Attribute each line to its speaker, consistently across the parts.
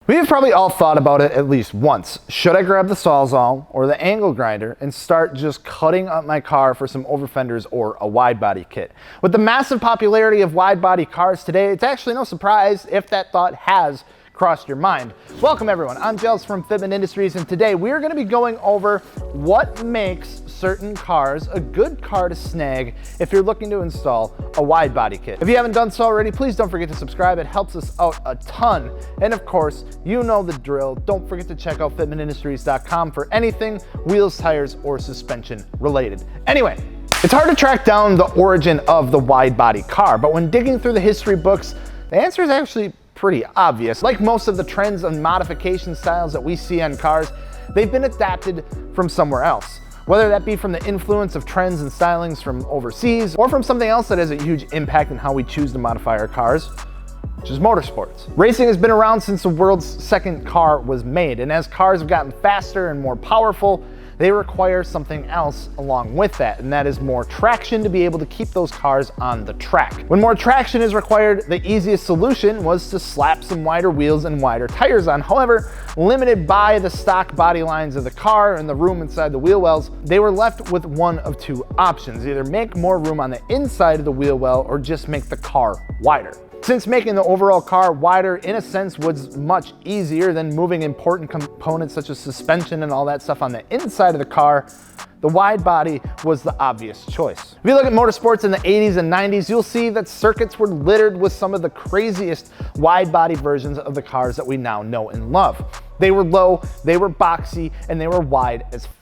Speaker 1: We've probably all thought about it at least once. Should I grab the Sawzall or the angle grinder and start just cutting up my car for some over fenders or a wide body kit? With the massive popularity of wide body cars today, it's actually no surprise if that thought has crossed your mind. Welcome everyone, I'm Jels from Fitment Industries, and today we're going to be going over what makes certain cars a good car to snag if you're looking to install a wide body kit. If you haven't done so already, please don't forget to subscribe. It helps us out a ton. And of course, you know the drill. Don't forget to check out fitmentindustries.com for anything wheels, tires, or suspension related. Anyway, it's hard to track down the origin of the wide body car, but when digging through the history books, the answer is actually pretty obvious. Like most of the trends and modification styles that we see on cars, they've been adapted from somewhere else. Whether that be from the influence of trends and stylings from overseas, or from something else that has a huge impact on how we choose to modify our cars, which is motorsports. Racing has been around since the world's second car was made, and as cars have gotten faster and more powerful, they require something else along with that, and that is more traction to be able to keep those cars on the track. When more traction is required, the easiest solution was to slap some wider wheels and wider tires on. However, limited by the stock body lines of the car and the room inside the wheel wells, they were left with one of two options: either make more room on the inside of the wheel well or just make the car wider. Since making the overall car wider in a sense was much easier than moving important components such as suspension and all that stuff on the inside of the car, the wide body was the obvious choice. If you look at motorsports in the 80s and 90s, you'll see that circuits were littered with some of the craziest wide body versions of the cars that we now know and love. They were low, they were boxy, and they were wide as f***.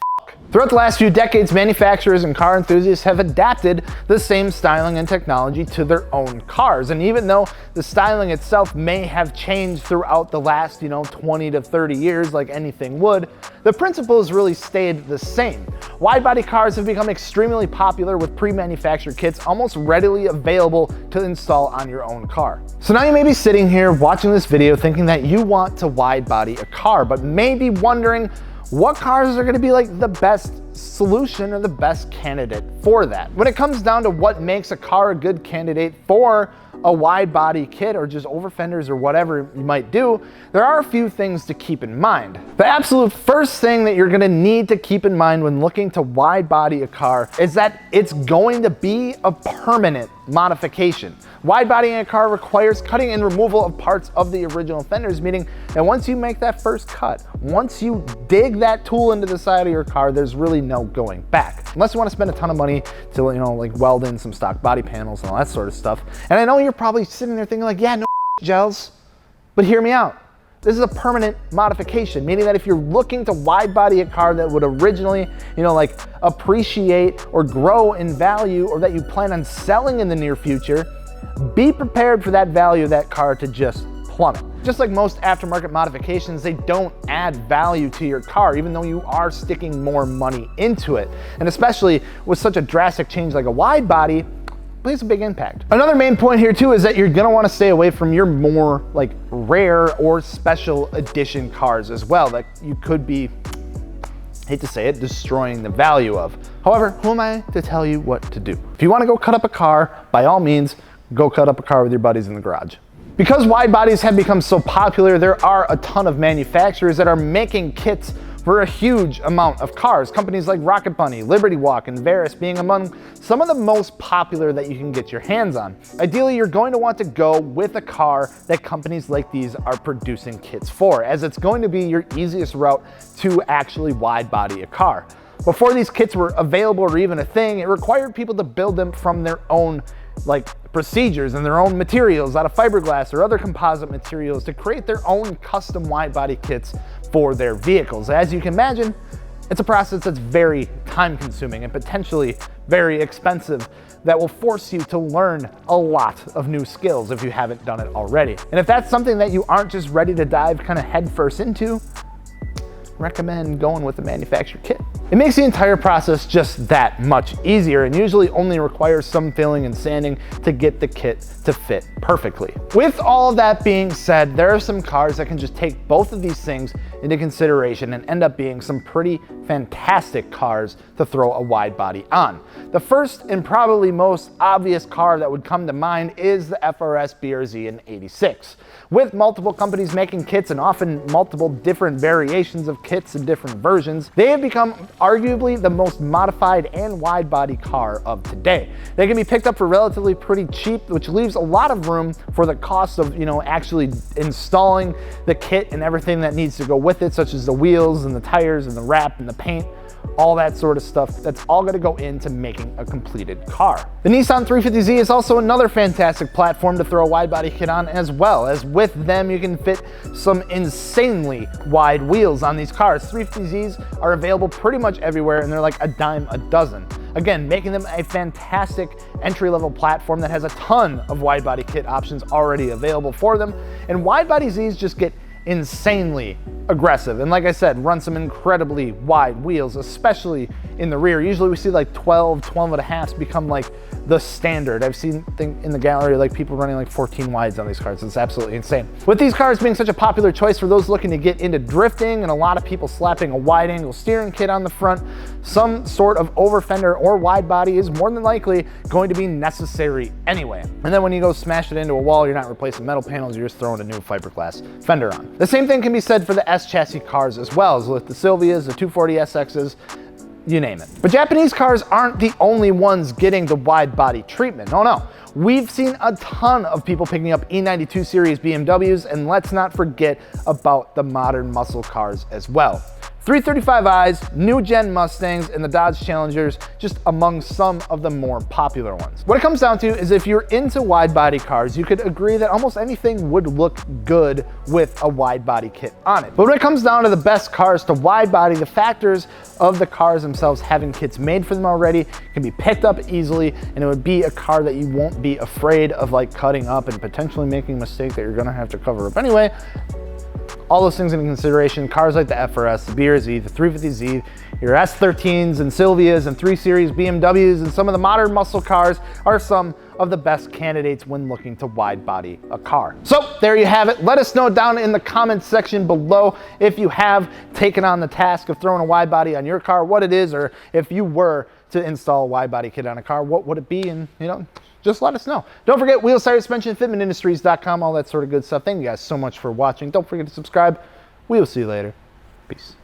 Speaker 1: Throughout the last few decades, manufacturers and car enthusiasts have adapted the same styling and technology to their own cars. And even though the styling itself may have changed throughout the last, 20 to 30 years like anything would, the principles really stayed the same. Wide body cars have become extremely popular with pre-manufactured kits almost readily available to install on your own car. So now you may be sitting here watching this video thinking that you want to wide body a car, but may be wondering what cars are going to be like the best solution or the best candidate for that. When it comes down to what makes a car a good candidate for a wide body kit or just over fenders or whatever you might do, there are a few things to keep in mind. The absolute first thing that you're going to need to keep in mind when looking to wide body a car is that it's going to be a permanent modification. Wide bodying a car requires cutting and removal of parts of the original fenders, meaning that once you make that first cut, once you dig that tool into the side of your car, there's really no going back. Unless you want to spend a ton of money to, like weld in some stock body panels and all that sort of stuff. And I know you're probably sitting there thinking like, yeah, no Gels, but hear me out. This is a permanent modification, meaning that if you're looking to wide body a car that would originally, like appreciate or grow in value, or that you plan on selling in the near future, be prepared for that value of that car to just plummet. Just like most aftermarket modifications, they don't add value to your car, even though you are sticking more money into it. And especially with such a drastic change like a wide body, plays a big impact. Another main point here too is that you're gonna wanna stay away from your more like rare or special edition cars as well, that you could be, hate to say it, destroying the value of. However, who am I to tell you what to do? If you wanna go cut up a car, by all means, go cut up a car with your buddies in the garage. Because wide bodies have become so popular, there are a ton of manufacturers that are making kits for a huge amount of cars. Companies like Rocket Bunny, Liberty Walk, and Veris being among some of the most popular that you can get your hands on. Ideally, you're going to want to go with a car that companies like these are producing kits for, as it's going to be your easiest route to actually wide body a car. Before these kits were available or even a thing, it required people to build them from their own procedures and their own materials out of fiberglass or other composite materials to create their own custom wide body kits for their vehicles. As you can imagine, it's a process that's very time consuming and potentially very expensive, that will force you to learn a lot of new skills if you haven't done it already. And if that's something that you aren't just ready to dive kind of headfirst into, recommend going with the manufactured kit. It makes the entire process just that much easier, and usually only requires some filling and sanding to get the kit to fit perfectly. With all of that being said, there are some cars that can just take both of these things into consideration and end up being some pretty fantastic cars to throw a wide body on. The first and probably most obvious car that would come to mind is the FRS BRZ in '86. With multiple companies making kits and often multiple different variations of kits and different versions, they have become arguably the most modified and wide body car of today. They can be picked up for relatively pretty cheap, which leaves a lot of room for the cost of, actually installing the kit and everything that needs to go with it, such as the wheels and the tires and the wrap and the paint, all that sort of stuff. That's all going to go into making a completed car. The Nissan 350Z is also another fantastic platform to throw a wide body kit on, as well as with them you can fit some insanely wide wheels on these cars. 350Zs are available pretty much everywhere and they're like a dime a dozen. Again, making them a fantastic entry-level platform that has a ton of wide body kit options already available for them. And wide body Zs just get insanely aggressive, and like I said, run some incredibly wide wheels, especially in the rear. Usually we see like 12 and a halves become like the standard. I've seen in the gallery like people running like 14 wides on these cars. It's absolutely insane. With these cars being such a popular choice for those looking to get into drifting, and a lot of people slapping a wide angle steering kit on the front, some sort of over fender or wide body is more than likely going to be necessary anyway. And then when you go smash it into a wall, you're not replacing metal panels, you're just throwing a new fiberglass fender on. The same thing can be said for the S chassis cars as well, as with the Silvias, the 240 SXs, you name it. But Japanese cars aren't the only ones getting the wide body treatment. No. We've seen a ton of people picking up E92 series BMWs, and let's not forget about the modern muscle cars as well. 335i's, new gen Mustangs, and the Dodge Challengers, just among some of the more popular ones. What it comes down to is if you're into wide body cars, you could agree that almost anything would look good with a wide body kit on it. But when it comes down to the best cars to wide body, the factors of the cars themselves having kits made for them already can be picked up easily, and it would be a car that you won't be afraid of like cutting up and potentially making a mistake that you're gonna have to cover up anyway. All those things into consideration, cars like the FRS, the BRZ, the 350Z, your S13s and Silvias and 3 Series BMWs, and some of the modern muscle cars are some of the best candidates when looking to wide body a car. So there you have it. Let us know down in the comments section below if you have taken on the task of throwing a wide body on your car, what it is, or if you were to install a wide body kit on a car, what would it be? And just let us know. Don't forget wheels, tires, suspension, fitmentindustries.com, all that sort of good stuff. Thank you guys so much for watching. Don't forget to subscribe. We will see you later. Peace.